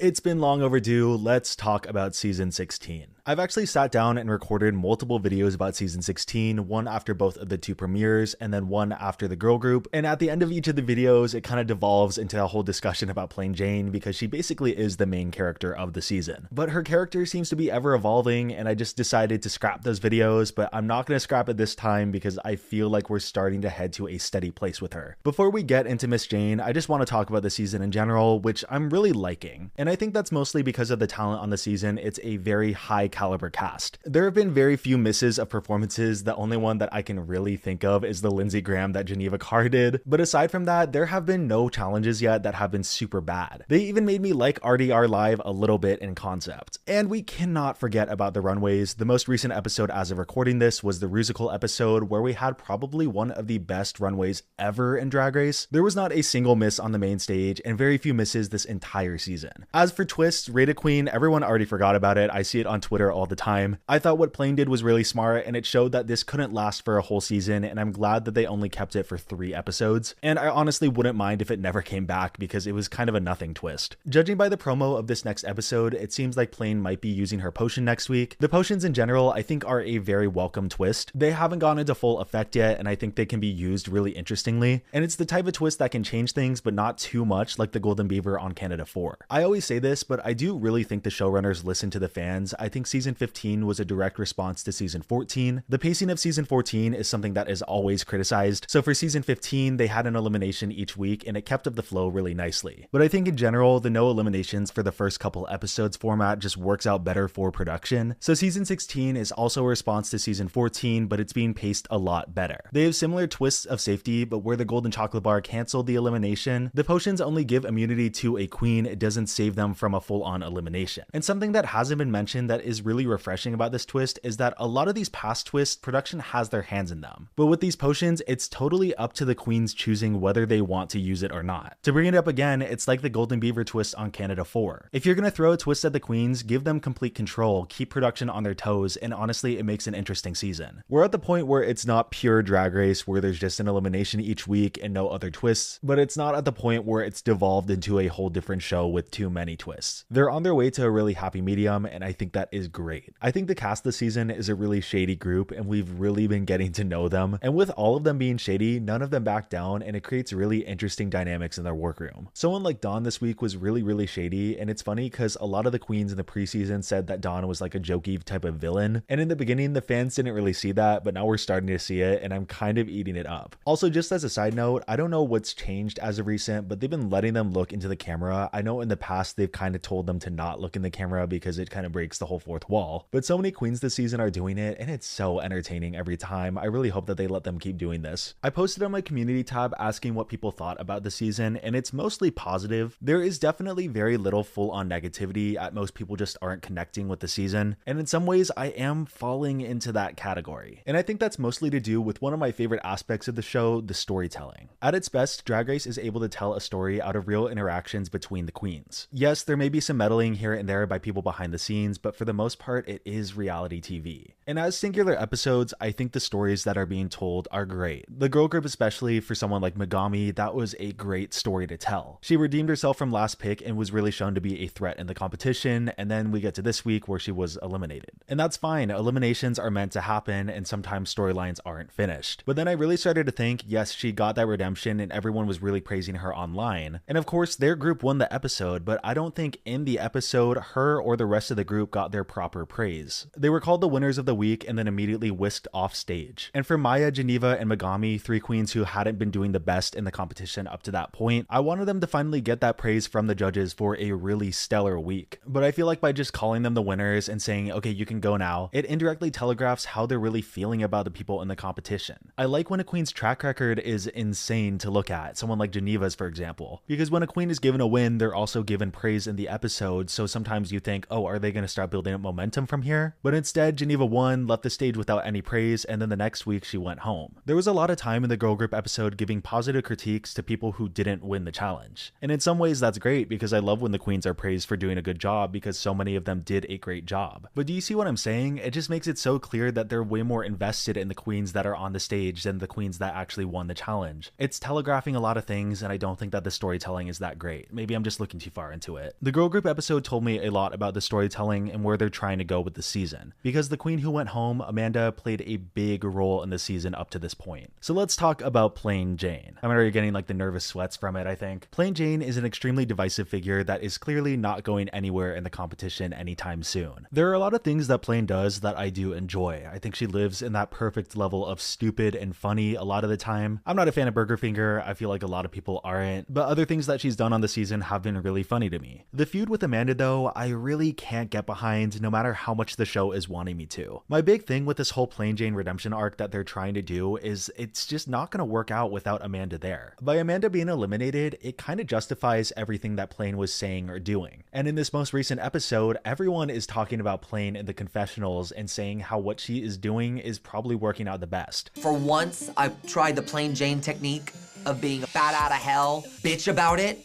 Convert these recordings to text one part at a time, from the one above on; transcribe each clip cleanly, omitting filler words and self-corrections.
It's been long overdue. Let's talk about season 16. I've actually sat down and recorded multiple videos about season 16, one after both of the two premieres and then one after the girl group. And at the end of each of the videos, it kind of devolves into a whole discussion about Plain Jane because she basically is the main character of the season. But her character seems to be ever evolving, and I just decided to scrap those videos, but I'm not going to scrap it this time because I feel like we're starting to head to a steady place with her. Before we get into Miss Jane, I just want to talk about the season in general, which I'm really liking. And I think that's mostly because of the talent on the season. It's a very high caliber cast. There have been very few misses of performances. The only one that I can really think of is the Lindsey Graham that Geneva Carr did. But aside from that, there have been no challenges yet that have been super bad. They even made me like RDR Live a little bit in concept. And we cannot forget about the runways. The most recent episode as of recording this was the Rusical episode, where we had probably one of the best runways ever in Drag Race. There was not a single miss on the main stage and very few misses this entire season. As for twists, Rated Queen, everyone already forgot about it. I see it on Twitter all the time. I thought what Plain did was really smart, and it showed that this couldn't last for a whole season, and I'm glad that they only kept it for 3 episodes. And I honestly wouldn't mind if it never came back because it was kind of a nothing twist. Judging by the promo of this next episode, it seems like Plain might be using her potion next week. The potions in general, I think, are a very welcome twist. They haven't gone into full effect yet, and I think they can be used really interestingly. And it's the type of twist that can change things, but not too much, like the Golden Beaver on Canada 4. I always say this, but I do really think the showrunners listen to the fans. I think season 15 was a direct response to season 14. The pacing of season 14 is something that is always criticized. So for season 15, they had an elimination each week, and it kept up the flow really nicely. But I think in general, the no eliminations for the first couple episodes format just works out better for production. So season 16 is also a response to season 14, but it's being paced a lot better. They have similar twists of safety, but where the Golden Chocolate Bar canceled the elimination, the potions only give immunity to a queen. It doesn't save them from a full-on elimination. And something that hasn't been mentioned that is really refreshing about this twist is that a lot of these past twists, production has their hands in them. But with these potions, it's totally up to the queens choosing whether they want to use it or not. To bring it up again, it's like the Golden Beaver twist on Canada 4. If you're gonna throw a twist at the queens, give them complete control, keep production on their toes, and honestly, it makes an interesting season. We're at the point where it's not pure Drag Race, where there's just an elimination each week and no other twists, but it's not at the point where it's devolved into a whole different show with too many twists. They're on their way to a really happy medium, and I think that is great. I think the cast this season is a really shady group, and we've really been getting to know them. And with all of them being shady, none of them back down, and it creates really interesting dynamics in their workroom. Someone like Dawn this week was really shady, and it's funny because a lot of the queens in the preseason said that Dawn was like a jokey type of villain. And in the beginning, the fans didn't really see that, but now we're starting to see it, and I'm kind of eating it up. Also, just as a side note, I don't know what's changed as of recent, but they've been letting them look into the camera. I know in the past they've kind of told them to not look in the camera because it kind of breaks the whole fourth wall. But so many queens this season are doing it, and it's so entertaining every time. I really hope that they let them keep doing this. I posted on my community tab asking what people thought about the season, and it's mostly positive. There is definitely very little full-on negativity. At most, people just aren't connecting with the season, and in some ways, I am falling into that category. And I think that's mostly to do with one of my favorite aspects of the show, the storytelling. At its best, Drag Race is able to tell a story out of real interactions between the queens. Yes, there may be some meddling here and there by people behind the scenes, but for the most part, it is reality TV. And as singular episodes, I think the stories that are being told are great. The girl group, especially for someone like Megami, that was a great story to tell. She redeemed herself from last pick and was really shown to be a threat in the competition, and then we get to this week where she was eliminated. And that's fine, eliminations are meant to happen, and sometimes storylines aren't finished. But then I really started to think, yes, she got that redemption and everyone was really praising her online. And of course, their group won the episode, but I don't think in the episode, her or the rest of the group got their proper praise. They were called the winners of the week and then immediately whisked off stage. And for Maya, Geneva, and Megami, 3 queens who hadn't been doing the best in the competition up to that point, I wanted them to finally get that praise from the judges for a really stellar week. But I feel like by just calling them the winners and saying, okay, you can go now, it indirectly telegraphs how they're really feeling about the people in the competition. I like when a queen's track record is insane to look at, someone like Geneva's, for example, because when a queen is given a win, they're also given praise in the episode, so sometimes you think, oh, are they going to start building up momentum from here, but instead Geneva won, left the stage without any praise, and then the next week she went home. There was a lot of time in the girl group episode giving positive critiques to people who didn't win the challenge. And in some ways that's great because I love when the queens are praised for doing a good job because so many of them did a great job. But do you see what I'm saying? It just makes it so clear that they're way more invested in the queens that are on the stage than the queens that actually won the challenge. It's telegraphing a lot of things, and I don't think that the storytelling is that great. Maybe I'm just looking too far into it. The girl group episode told me a lot about the storytelling and where they're trying to go with the season, because the queen who went home, Amanda, played a big role in the season up to this point. So let's talk about Plane Jane. I'm already getting like the nervous sweats from it, I think. Plane Jane is an extremely divisive figure that is clearly not going anywhere in the competition anytime soon. There are a lot of things that Plane does that I do enjoy. I think she lives in that perfect level of stupid and funny a lot of the time. I'm not a fan of Burger Finger, I feel like a lot of people aren't, but other things that she's done on the season have been really funny to me. The feud with Amanda though, I really can't get behind no matter how much the show is wanting me to. My big thing with this whole Plane Jane redemption arc that they're trying to do is it's just not going to work out without Amanda there. By Amanda being eliminated, it kind of justifies everything that Plane was saying or doing. And in this most recent episode, everyone is talking about Plane in the confessionals and saying how what she is doing is probably working out the best. For once, I've tried the Plane Jane technique of being a bat out of hell, bitch about it,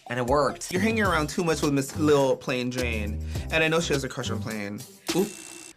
and it worked. You're hanging around too much with Miss Lil Plane Jane, and I know she has a crush on Plane. Oop.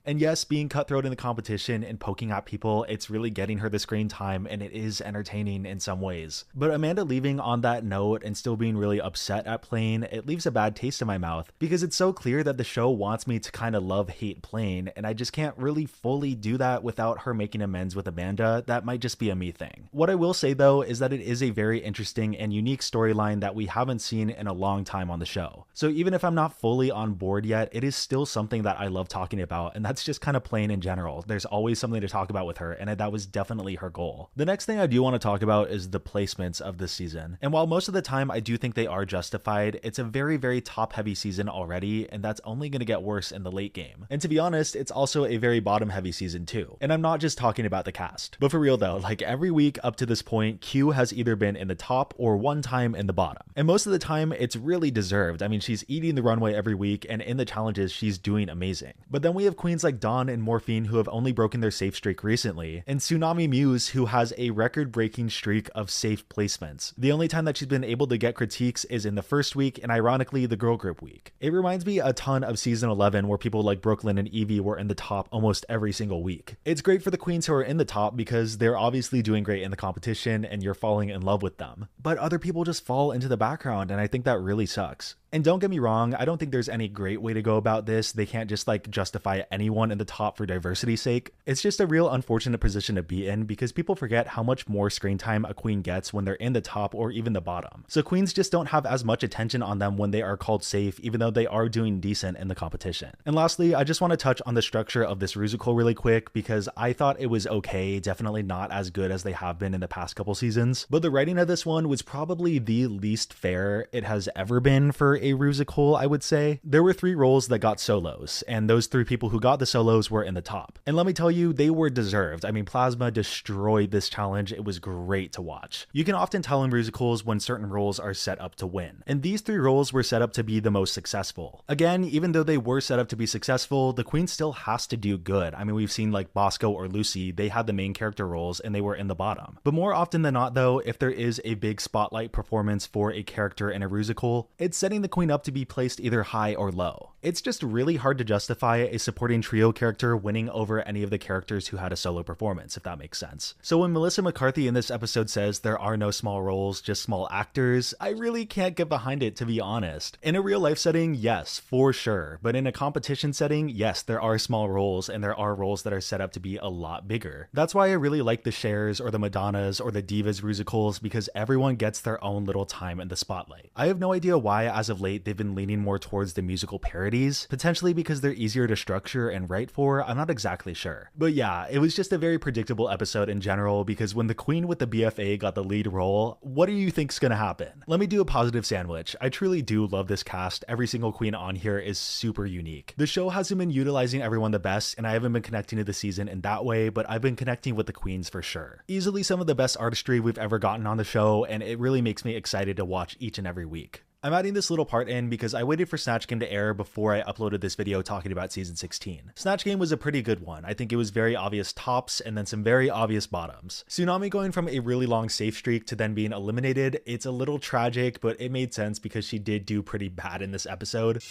And yes, being cutthroat in the competition and poking at people, it's really getting her the screen time and it is entertaining in some ways. But Amanda leaving on that note and still being really upset at Plane, it leaves a bad taste in my mouth because it's so clear that the show wants me to kind of love-hate Plane, and I just can't really fully do that without her making amends with Amanda. That might just be a me thing. What I will say though is that it is a very interesting and unique storyline that we haven't seen in a long time on the show. So even if I'm not fully on board yet, it is still something that I love talking about, and that's just kind of Plane in general. There's always something to talk about with her, and that was definitely her goal. The next thing I do want to talk about is the placements of this season. And while most of the time I do think they are justified, it's a very, very top-heavy season already, and that's only going to get worse in the late game. And to be honest, it's also a very bottom-heavy season too. And I'm not just talking about the cast. But for real though, like every week up to this point, Q has either been in the top or one time in the bottom. And most of the time, it's really deserved. I mean, she's eating the runway every week, and in the challenges, she's doing amazing. But then we have queens like Dawn and Morphine who have only broken their safe streak recently, and Tsunami Muse who has a record-breaking streak of safe placements. The only time that she's been able to get critiques is in the first week, and ironically the girl group week. It reminds me a ton of season 11 where people like Brooklyn and Evie were in the top almost every single week. It's great for the queens who are in the top because they're obviously doing great in the competition and you're falling in love with them. But other people just fall into the background, and I think that really sucks. And don't get me wrong, I don't think there's any great way to go about this. They can't just like justify anyone in the top for diversity's sake. It's just a real unfortunate position to be in because people forget how much more screen time a queen gets when they're in the top or even the bottom. So queens just don't have as much attention on them when they are called safe, even though they are doing decent in the competition. And lastly, I just want to touch on the structure of this Rusical really quick because I thought it was okay, definitely not as good as they have been in the past couple seasons. But the writing of this one was probably the least fair it has ever been for a Rusical, I would say. There were 3 roles that got solos, and those 3 people who got the solos were in the top. And let me tell you, they were deserved. I mean, Plasma destroyed this challenge. It was great to watch. You can often tell in Rusicals when certain roles are set up to win, and these 3 roles were set up to be the most successful. Again, even though they were set up to be successful, the queen still has to do good. I mean, we've seen like Bosco or Lucy, they had the main character roles and they were in the bottom. But more often than not though, if there is a big spotlight performance for a character in a Rusical, it's setting the queen up to be placed either high or low. It's just really hard to justify a supporting trio character winning over any of the characters who had a solo performance, if that makes sense. So when Melissa McCarthy in this episode says there are no small roles, just small actors, I really can't get behind it, to be honest. In a real life setting, yes, for sure. But in a competition setting, yes, there are small roles and there are roles that are set up to be a lot bigger. That's why I really like the Chers or the Madonnas or the Divas Rusicals, because everyone gets their own little time in the spotlight. I have no idea why as of late they've been leaning more towards the musical parodies, potentially because they're easier to structure and write for, I'm not exactly sure. But yeah, it was just a very predictable episode in general, because when the queen with the BFA got the lead role, what do you think's gonna happen? Let me do a positive sandwich. I truly do love this cast. Every single queen on here is super unique. The show hasn't been utilizing everyone the best, and I haven't been connecting to the season in that way, but I've been connecting with the queens for sure. Easily some of the best artistry we've ever gotten on the show, and it really makes me excited to watch each and every week. I'm adding this little part in because I waited for Snatch Game to air before I uploaded this video talking about season 16. Snatch Game was a pretty good one. I think it was very obvious tops and then some very obvious bottoms. Tsunami going from a really long safe streak to then being eliminated, it's a little tragic, but it made sense because she did do pretty bad in this episode.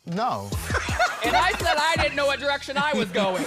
No. And I said I didn't know what direction I was going.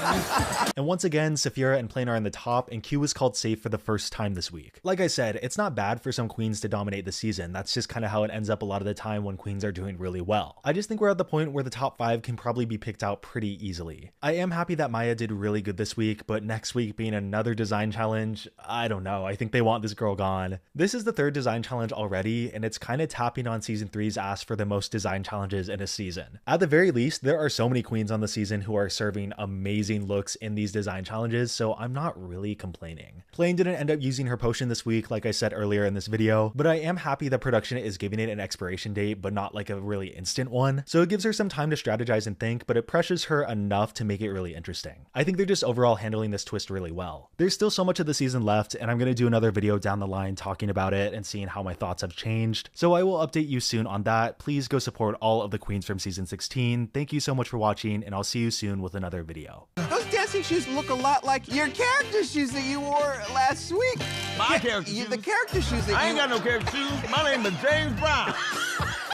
And once again, Sapphira and Plane are in the top, and Q was called safe for the first time this week. Like I said, it's not bad for some queens to dominate the season. That's just kind of how it ends up a lot of the time when queens are doing really well. I just think we're at the point where the top 5 can probably be picked out pretty easily. I am happy that Maya did really good this week, but next week being another design challenge, I don't know. I think they want this girl gone. This is the 3rd design challenge already, and it's kind of tapping on season 3's ass for the most design challenges in a season. At the very least, there are so many queens on the season who are serving amazing looks in these design challenges, so I'm not really complaining. Plane didn't end up using her potion this week, like I said earlier in this video, but I am happy that production is giving it an expiration date, but not like a really instant one. So it gives her some time to strategize and think, but it pressures her enough to make it really interesting. I think they're just overall handling this twist really well. There's still so much of the season left, and I'm going to do another video down the line talking about it and seeing how my thoughts have changed. So I will update you soon on that. Please go support all of the queens from season 16. Thank you so much for watching, and I'll see you soon with another video. Those dancing shoes look a lot like your character shoes that you wore last week. My character shoes? The character shoes that I ain't got no character shoes. My name is James Brown.